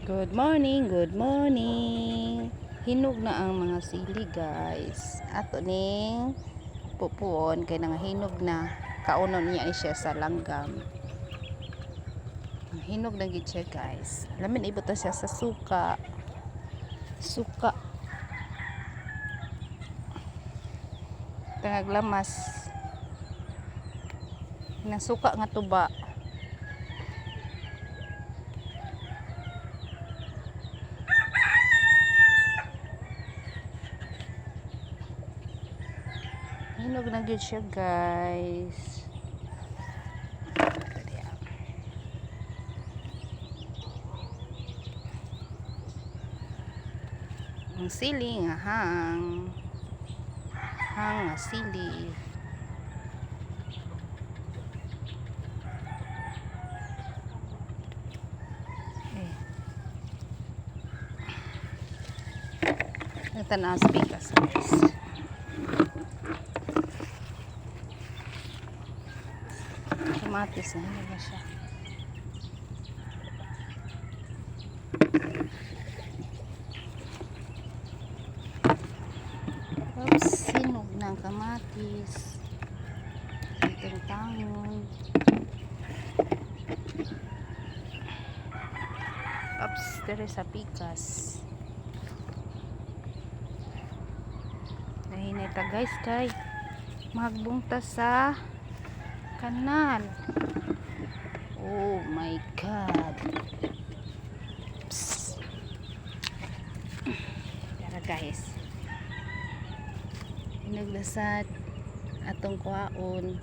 Good morning, good morning. Hinog na ang mga sili, guys. Ato ning pupuon kay nang hinog na. Kaunon niya siya sa langgam. Hinog na gid siya, guys. Lamin ibuta siya sa suka. Suka. Tangag lamas. Nang suka nga tuba. Hinog na gyud siya, guys. Ang sili nga hang nga sili. Tanaas pikas, guys. Kamatis na hindi na siya. Oops, sinog ng kamatis. Itong tangon. Oops, dere sa pikas. Nahinay ta, guys, kay magbungta sa kanal. Oh my god. Psst. Tara, guys, hinaglasad atong kuhaon.